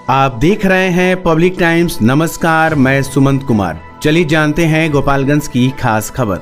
आप देख रहे हैं पब्लिक टाइम्स। नमस्कार, मैं सुमंत कुमार। चलिए जानते हैं गोपालगंज की खास खबर।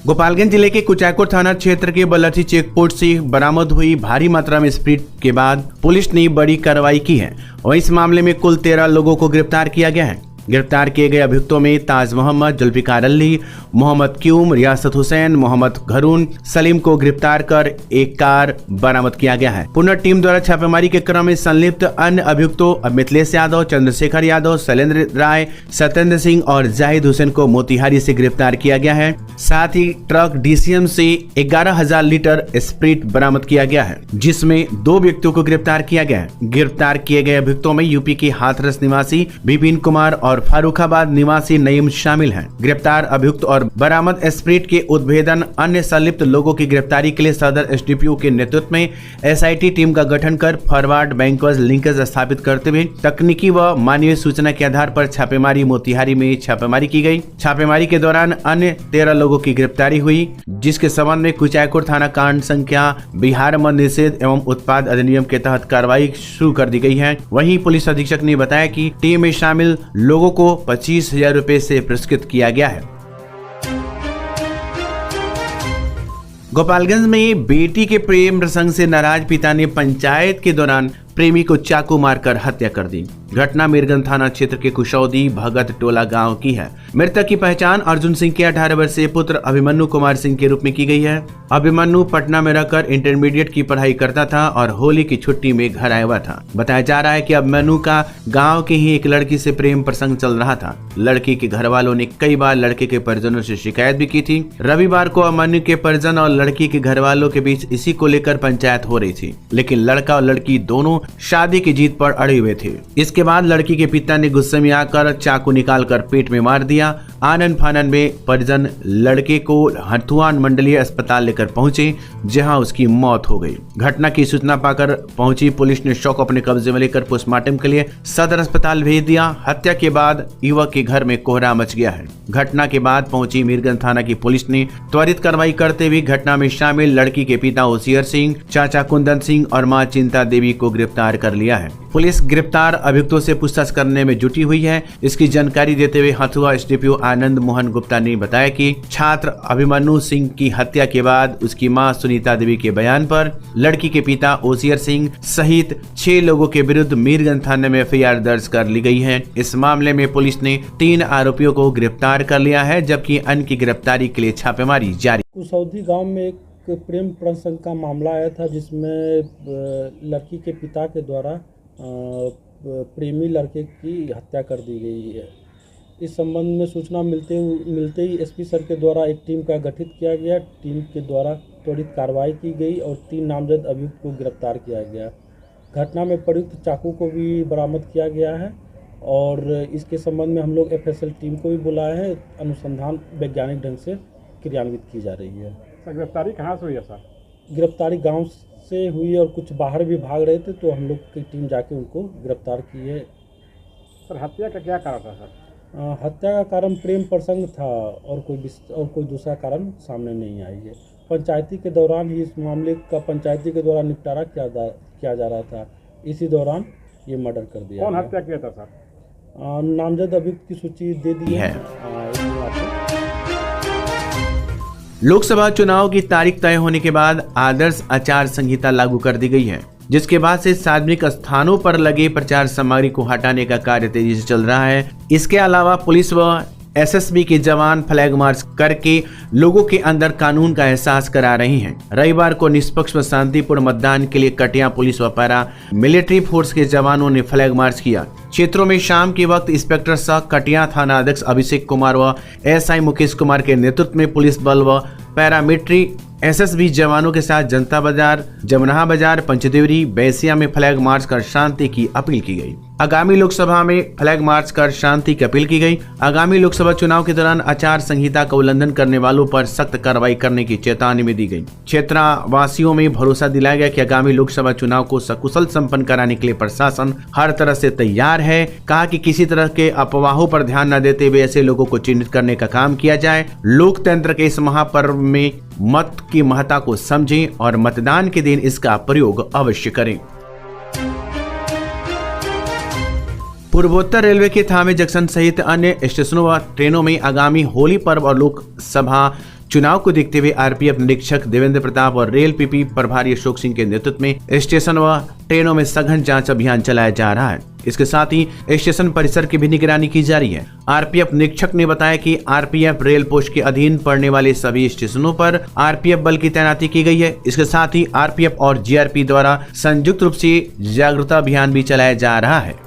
गोपालगंज जिले के कुचायकोट थाना क्षेत्र के बलर्थी चेकपोस्ट से बरामद हुई भारी मात्रा में स्प्रिट के बाद पुलिस ने बड़ी कार्रवाई की है और इस मामले में कुल 13 लोगों को गिरफ्तार किया गया है। गिरफ्तार किए गए अभियुक्तों में ताज मोहम्मद, जुल्फिकार अली, मोहम्मद क्यूम, रियासत हुसैन, मोहम्मद घरून, सलीम को गिरफ्तार कर एक कार बरामद किया गया है। पुनः टीम द्वारा छापेमारी के क्रम में संलिप्त अन्य अभियुक्तों मिथिलेश यादव, चंद्रशेखर यादव, शैलेंद्र राय, सत्येंद्र सिंह और जाहिद हुसैन को मोतिहारी से गिरफ्तार किया गया है। साथ ही ट्रक डीसीएम से 11,000 लीटर स्प्रिट बरामद किया गया है, जिसमें 2 व्यक्तियों को गिरफ्तार किया गया है। गिरफ्तार किए गए अभियुक्तों में यूपी के हाथरस निवासी विपिन कुमार और फारुखाबाद निवासी नईम शामिल हैं। गिरफ्तार अभियुक्त और बरामद स्प्रिट के उद्भेदन अन्य संलिप्त लोगों की गिरफ्तारी के लिए सदर एसडीपीओ के नेतृत्व में एसआईटी टीम का गठन कर फॉरवर्ड बैंकर्स लिंकेज स्थापित करते हुए तकनीकी व मानवीय सूचना के आधार पर छापेमारी मोतिहारी में छापेमारी की गई। छापेमारी के दौरान अन्य 13 लोगों की गिरफ्तारी हुई, जिसके संबंध में कुचायकोट थाना कांड संख्या बिहार मद निषेध एवं उत्पाद अधिनियम के तहत कार्रवाई शुरू कर दी गई है। वहीं पुलिस अधीक्षक ने बताया कि टीम में शामिल लोगों को 25,000 रुपए से पुरस्कृत किया गया है। गोपालगंज में बेटी के प्रेम प्रसंग से नाराज पिता ने पंचायत के दौरान प्रेमी को चाकू मारकर हत्या कर दी। घटना मीरगंज थाना क्षेत्र के कुशौदी भगत टोला गांव की है। मृतक की पहचान अर्जुन सिंह के 18 वर्षीय पुत्र अभिमन्यु कुमार सिंह के रूप में की गई है। अभिमन्यु पटना में रहकर इंटरमीडिएट की पढ़ाई करता था और होली की छुट्टी में घर आया हुआ था। बताया जा रहा है कि अभिमन्यु का गाँव की ही एक लड़की से प्रेम प्रसंग चल रहा था। लड़की के घर वालों ने कई बार लड़के के परिजनों से शिकायत भी की थी। रविवार को अभिमन्यु के परिजन और लड़की के घर वालों के बीच इसी को लेकर पंचायत हो रही थी, लेकिन लड़का और लड़की दोनों शादी की जीत पर अड़े हुए थे। इसके बाद लड़की के पिता ने गुस्से में आकर चाकू निकालकर पेट में मार दिया। आनन फानन में परिजन लड़के को हथुआन मंडलीय अस्पताल लेकर पहुंचे, जहां उसकी मौत हो गई। घटना की सूचना पाकर पहुंची पुलिस ने शव अपने कब्जे में लेकर पोस्टमार्टम के लिए सदर अस्पताल भेज दिया। हत्या के बाद युवक के घर में कोहरा मच गया है। घटना के बाद पहुंची मीरगंज थाना की पुलिस ने त्वरित कार्रवाई करते हुए घटना में शामिल लड़की के पिता होशियर सिंह, चाचा कुंदन सिंह और मां चिंता देवी को गिरफ्तार कर लिया है। पुलिस गिरफ्तार अभियुक्तों से पूछताछ करने में जुटी हुई है। इसकी जानकारी देते हुए हथुआ एसडीपीओ आनंद मोहन गुप्ता ने बताया कि छात्र अभिमन्यु सिंह की हत्या के बाद उसकी मां सुनीता देवी के बयान पर लड़की के पिता होशियर सिंह सहित 6 लोगों के विरुद्ध मीरगंज थाने में एफआईआर दर्ज कर ली गई है। इस मामले में पुलिस ने 3 आरोपियों को गिरफ्तार कर लिया है, जबकि अन्य की गिरफ्तारी के लिए छापेमारी जारी। कुशौदी गाँव में एक प्रेम प्रसंग का मामला आया था, जिसमें लड़की के पिता के द्वारा प्रेमी लड़के की हत्या कर दी गई है। इस संबंध में सूचना मिलते ही एसपी सर के द्वारा एक टीम का गठित किया गया। टीम के द्वारा त्वरित कार्रवाई की गई और 3 नामजद अभियुक्त को गिरफ्तार किया गया। घटना में प्रयुक्त चाकू को भी बरामद किया गया है और इसके संबंध में हम लोग एफएसएल टीम को भी बुलाया है। अनुसंधान वैज्ञानिक ढंग से क्रियान्वित की जा रही है। सर, गिरफ्तारी कहाँ से हुई है सर? गिरफ्तारी गांव से हुई और कुछ बाहर भी भाग रहे थे, तो हम लोग की टीम जाके उनको गिरफ्तार की है। सर, हत्या का क्या कारण था सर? हत्या का कारण प्रेम प्रसंग था और कोई दूसरा कारण सामने नहीं आई है। पंचायती के दौरान ही इस मामले का पंचायती के द्वारा निपटारा किया जा रहा था। इसी दौरान ये मर्डर कर दिया। कौन हत्या किया था सर? नामजद अभियुक्त की सूची दे दी है। लोकसभा चुनाव की तारीख तय होने के बाद आदर्श आचार संहिता लागू कर दी गई है, जिसके बाद से सार्वजनिक स्थानों पर लगे प्रचार सामग्री को हटाने का कार्य तेजी से चल रहा है। इसके अलावा पुलिस व एसएसबी के जवान फ्लैग मार्च करके लोगों के अंदर कानून का एहसास करा रहे हैं। रविवार को निष्पक्ष व शांतिपूर्ण मतदान के लिए कटिया पुलिस व पैरा मिलिट्री फोर्स के जवानों ने फ्लैग मार्च किया। क्षेत्रों में शाम के वक्त इंस्पेक्टर सह कटिया थाना अध्यक्ष अभिषेक कुमार व एसआई मुकेश कुमार के नेतृत्व में पुलिस बल व पैरामिलिट्री एसएसबी जवानों के साथ जनता बाजार, जमुना बाजार, पंचदेवरी, बैसिया में फ्लैग मार्च कर शांति की अपील की गई। आगामी लोकसभा में फ्लैग मार्च कर शांति की अपील की गई। आगामी लोकसभा चुनाव के दौरान आचार संहिता का उल्लंघन करने वालों पर सख्त कार्रवाई करने की चेतावनी भी दी गई। क्षेत्रवासियों में भरोसा दिलाया गया कि आगामी लोकसभा चुनाव को सकुशल संपन्न कराने के लिए प्रशासन हर तरह से तैयार है। कहा कि किसी तरह के अफवाहों पर ध्यान न देते हुए ऐसे लोगों को चिन्हित करने का काम किया जाए। लोकतंत्र के इस महापर्व में मत की महत्ता को समझें और मतदान के दिन इसका प्रयोग अवश्य करें। पूर्वोत्तर रेलवे के थावे जंक्शन सहित अन्य स्टेशनों व ट्रेनों में आगामी होली पर्व और लोकसभा चुनाव को देखते हुए आरपीएफ निरीक्षक देवेंद्र प्रताप और रेल पीपी प्रभारी अशोक सिंह के नेतृत्व में स्टेशन व ट्रेनों में सघन जांच अभियान चलाया जा रहा है। इसके साथ ही स्टेशन परिसर की भी निगरानी की जा रही है। आरपीएफ निरीक्षक ने बताया कि आरपीएफ रेल पोस्ट के अधीन पड़ने वाले सभी स्टेशनों पर आरपीएफ बल की तैनाती की गई है। इसके साथ ही आरपीएफ और जीआरपी द्वारा संयुक्त रूप से जागरूकता अभियान भी चलाया जा रहा है।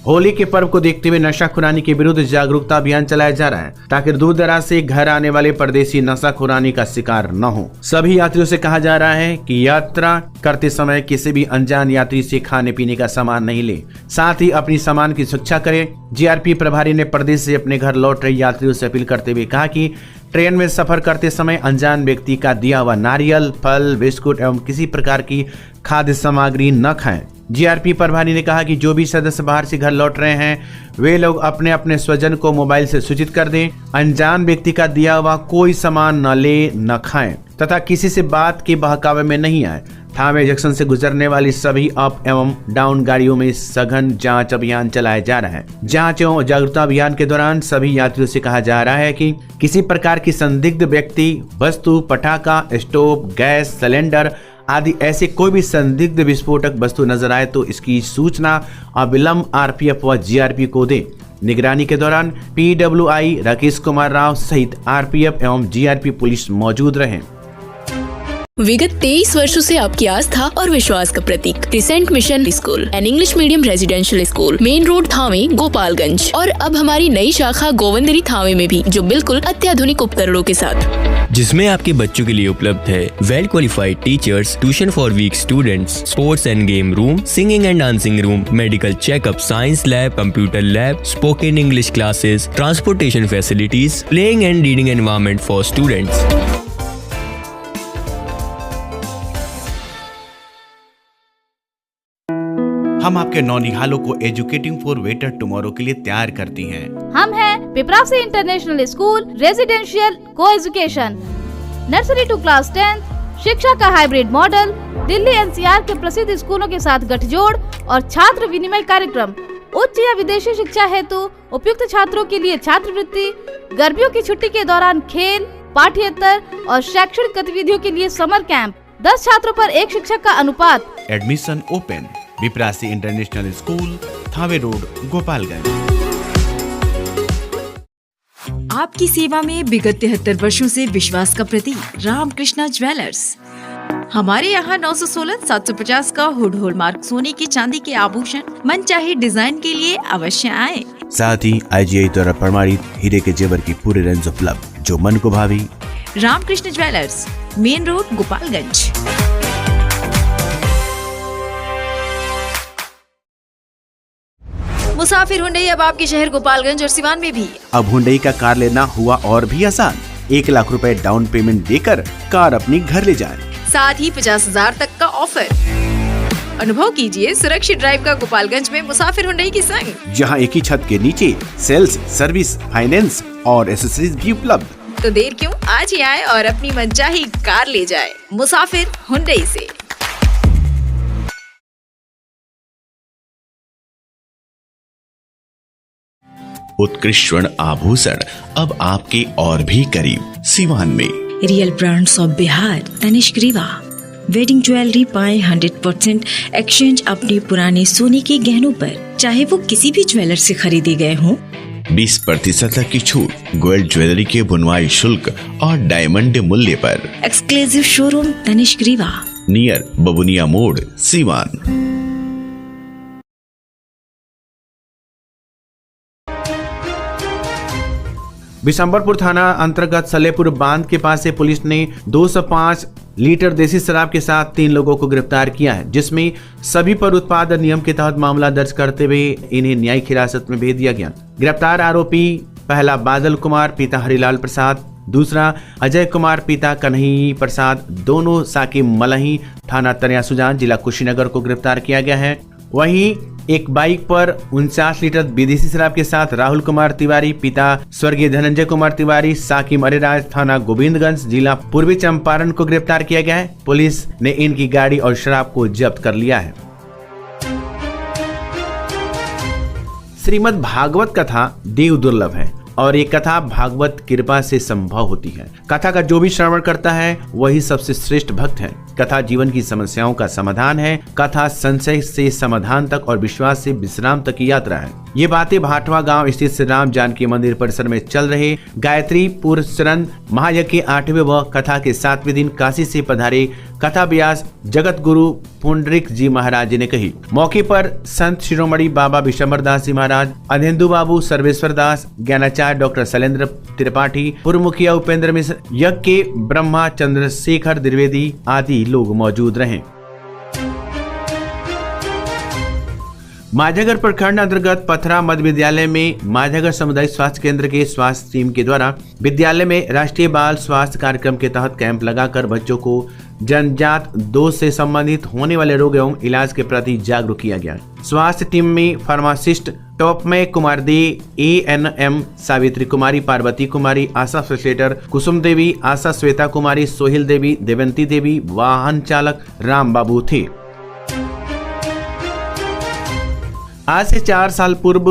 होली के पर्व को देखते हुए नशाखुरानी के विरुद्ध जागरूकता अभियान चलाया जा रहा है ताकि दूर दराज से घर आने वाले परदेशी नशाखुरानी का शिकार न हो। सभी यात्रियों से कहा जा रहा है कि यात्रा करते समय किसी भी अनजान यात्री से खाने पीने का सामान नहीं ले, साथ ही अपनी सामान की सुरक्षा करें। जीआरपी प्रभारी ने प्रदेश से अपने घर लौट रहे यात्रियों से अपील करते हुए कहा कि ट्रेन में सफर करते समय अनजान व्यक्ति का दिया हुआ नारियल, फल, बिस्कुट एवं किसी प्रकार की खाद्य सामग्री न खाएं। जीआरपी प्रभारी ने कहा कि जो भी सदस्य बाहर से घर लौट रहे हैं वे लोग अपने अपने स्वजन को मोबाइल से सूचित कर दें। अनजान व्यक्ति का दिया हुआ कोई सामान न ले न खाएं तथा किसी से बात के बहकावे में नहीं आए। थावे जंक्शन से गुजरने वाली सभी अप एवं डाउन गाड़ियों में सघन जांच अभियान चलाया जा रहा है। जांच एवं जागरूकता अभियान के दौरान सभी यात्रियों से कहा जा रहा है कि किसी प्रकार की संदिग्ध व्यक्ति, वस्तु, पटाखा, स्टोव, गैस सिलेंडर आदि ऐसे कोई भी संदिग्ध विस्फोटक वस्तु नजर आए तो इसकी सूचना अविलंब आरपीएफ व जीआरपी को दें। निगरानी के दौरान पीडब्ल्यूआई राकेश कुमार राव सहित आरपीएफ एवं जीआरपी पुलिस मौजूद रहे। विगत 23 वर्षों से आपकी आस्था और विश्वास का प्रतीक crescent mission school and English medium residential school, main road Thawe, Gopalganj. और अब हमारी नई शाखा गोविंदरी थावे में भी, जो बिल्कुल अत्याधुनिक उपकरणों के साथ, जिसमें आपके बच्चों के लिए उपलब्ध है well qualified teachers, tuition for weak students, sports and game room, singing and dancing room, medical checkup, science lab, computer lab, spoken English classes, transportation facilities, playing and reading environment for students. हम आपके नौनिहालों को educating for better tomorrow के लिए तैयार करती हैं। हम हैं पिपरासी इंटरनेशनल स्कूल, रेजिडेंशियल को एजुकेशन, नर्सरी टू क्लास 10, शिक्षा का हाइब्रिड मॉडल, दिल्ली एनसीआर के प्रसिद्ध स्कूलों के साथ गठजोड़ और छात्र विनिमय कार्यक्रम, उच्च या विदेशी शिक्षा हेतु उपयुक्त छात्रों के लिए छात्रवृत्ति, गर्मियों की छुट्टी के दौरान खेल, पाठ्येतर और शैक्षणिक गतिविधियों के लिए समर कैंप, 10 छात्रों पर 1 शिक्षक का अनुपात। Admission open. Piprasi international school, Thawe road, Gopalganj. आपकी सेवा में विगत 73 वर्षों से विश्वास का प्रतीक रामकृष्णा ज्वेलर्स। हमारे यहाँ 916-750 का हुड हॉलमार्क सोने की चांदी के आभूषण मनचाहे डिजाइन के लिए अवश्य आए। साथ ही IGI द्वारा प्रमाणित हीरे के जेवर की पूरी रेंज उपलब्ध, जो मन को भावी। Ramkrishna jewellers, main road, Gopalganj. Musafir Hyundai अब आपके शहर गोपालगंज और सिवान में भी। अब हुंडई का कार लेना हुआ और भी आसान। 1 लाख रुपए डाउन पेमेंट देकर कार अपनी घर ले जाएं। साथ ही 50,000 तक का ऑफर। अनुभव कीजिए सुरक्षित ड्राइव का गोपालगंज में मुसाफिर हुंडई की संग, जहां एक ही छत के नीचे सेल्स, सर्विस, फाइनेंस और एसेसरीज भी उपलब्ध। तो देर क्यों, आज ही आए और अपनी मनचाही कार ले जाए मुसाफिर हुंडई से। उत्कृष्ट स्वर्ण आभूषण अब आपके और भी करीब, सिवान में। Real brands of Bihar, Tanishq Rivaah. Wedding jewellery पाए 100% एक्सचेंज अपने पुराने सोने के गहनों पर, चाहे वो किसी भी ज्वेलर से खरीदे गए हों। 20% तक की छूट गोल्ड ज्वेलरी के बुनवाई शुल्क और डायमंड मूल्य पर। Exclusive showroom Tanishq Rivaah, near Babuniya मोड़, सिवान। बिशंबरपुर थाना अंतर्गत सलेपुर बांध के पास से पुलिस ने 205 लीटर देसी शराब के साथ 3 लोगों को गिरफ्तार किया है, जिसमें सभी पर उत्पाद नियम के तहत मामला दर्ज करते हुए इन्हें न्यायिक हिरासत में भेज दिया गया। गिरफ्तार आरोपी पहला बादल कुमार पिता हरिलाल प्रसाद, दूसरा अजय कुमार पिता कन्हई प्रसाद, दोनों साकिब मलही थाना तरिया सुजान जिला कुशीनगर को गिरफ्तार किया गया है। वहीं एक बाइक पर 49 लीटर विदेशी शराब के साथ राहुल कुमार तिवारी पिता स्वर्गीय धनंजय कुमार तिवारी साकिम अरेराज थाना गोविंदगंज जिला पूर्वी चंपारण को गिरफ्तार किया गया है। पुलिस ने इनकी गाड़ी और शराब को जब्त कर लिया है। श्रीमद् भागवत कथा देव दुर्लभ है और ये कथा भागवत कृपा से संभव होती है। कथा का जो भी श्रवण करता है वही सबसे श्रेष्ठ भक्त है। कथा जीवन की समस्याओं का समाधान है। कथा संशय से समाधान तक और विश्वास से विश्राम तक की यात्रा है। ये बातें भाटवा गांव स्थित श्री राम जानकी मंदिर परिसर में चल रहे गायत्री पुरस्रण महायज्ञ के 8वें व कथा के 7वें दिन काशी से पधारे कथा व्यास जगत गुरु पुंडरिक जी महाराज ने कही। मौके पर संत शिरोमणि बाबा विशंबर दास जी महाराज, अधेंदु बाबू, सर्वेश्वर दास, ज्ञानाचार्य डॉक्टर शैलेंद्र त्रिपाठी, पूर्व मुखिया उपेंद्र मिश्र, यज्ञ के ब्रह्मा चंद्रशेखर द्विवेदी आदि लोग मौजूद रहे। माझागर प्रखंड अंतर्गत पथरा मध्य विद्यालय में माझागर सामुदायिक स्वास्थ्य केंद्र के स्वास्थ्य टीम के द्वारा विद्यालय में राष्ट्रीय बाल स्वास्थ्य कार्यक्रम के तहत कैंप लगाकर बच्चों को जन्मजात दोष से संबंधित होने वाले रोग एवं इलाज के प्रति जागरूक किया गया। स्वास्थ्य टीम में फार्मासिस्ट टॉप में कुमार दे, ANM सावित्री कुमारी, पार्वती कुमारी, आशा फैसिलिटेटर कुसुम देवी, आशा श्वेता कुमारी, सोहिल देवी, देवंती देवी, वाहन चालक राम बाबू थे। आज से 4 साल पूर्व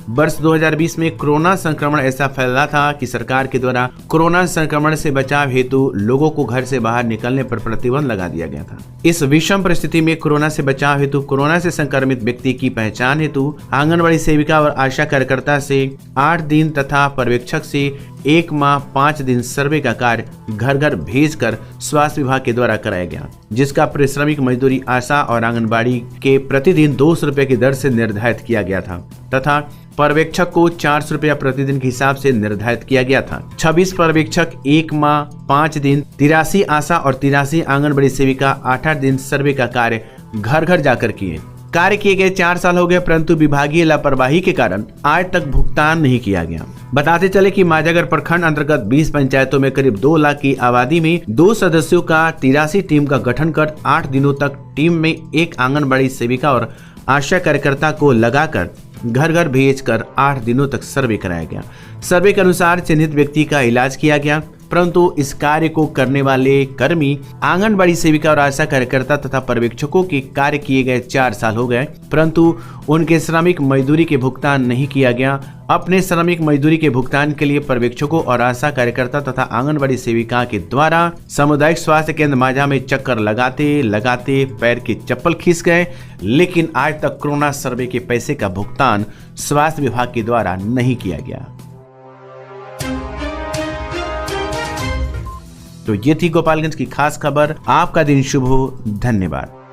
वर्ष 2020 में कोरोना संक्रमण ऐसा फैला था कि सरकार के द्वारा कोरोना संक्रमण से बचाव हेतु लोगों को घर से बाहर निकलने पर प्रतिबंध लगा दिया गया था। इस विषम परिस्थिति में कोरोना से बचाव हेतु कोरोना से संक्रमित व्यक्ति की पहचान हेतु आंगनबाड़ी सेविका और आशा कार्यकर्ता से 8 दिन तथा पर्यवेक्षक से 1 माह 5 दिन सर्वे का कार्य घर घर भेजकर स्वास्थ्य विभाग के द्वारा कराया गया, जिसका परिश्रमिक मजदूरी आशा और आंगनबाड़ी के प्रतिदिन 200 रुपए की दर से निर्धारित किया गया था तथा पर्यवेक्षक को 400 रुपया प्रतिदिन के हिसाब से निर्धारित किया गया था। 26 पर्यवेक्षक 1 माह 5 दिन, 83 आशा और 83 आंगनबाड़ी सेविका 8-8 दिन सर्वे का कार्य घर घर जाकर किए। कार्य किए गए 4 साल हो गए, परंतु विभागीय लापरवाही के कारण आज तक भुगतान नहीं किया गया। बताते चले कि माझागर प्रखंड अंतर्गत 20 पंचायतों में करीब 2 लाख की आबादी में 2 सदस्यों का 83 टीम का गठन कर 8 दिनों तक टीम में एक आंगनबाड़ी सेविका और आशा कार्यकर्ता को लगाकर घर घर भेजकर 8 दिनों तक सर्वे कराया गया। सर्वे के अनुसार चिन्हित व्यक्ति का इलाज किया गया, परंतु इस कार्य को करने वाले कर्मी आंगनबाड़ी सेविका और आशा कार्यकर्ता तथा पर्यवेक्षकों के कार्य किए गए 4 साल हो गए, परंतु उनके श्रमिक मजदूरी के भुगतान नहीं किया गया। अपने श्रमिक मजदूरी के भुगतान के लिए पर्यवेक्षकों और आशा कार्यकर्ता तथा आंगनबाड़ी सेविका के द्वारा सामुदायिक स्वास्थ्य केंद्र माझा में चक्कर लगाते लगाते पैर की चप्पल खींच गए, लेकिन आज तक कोरोना सर्वे के पैसे का भुगतान स्वास्थ्य विभाग के द्वारा नहीं किया गया। तो ये थी गोपालगंज की खास खबर। आपका दिन शुभ हो। धन्यवाद।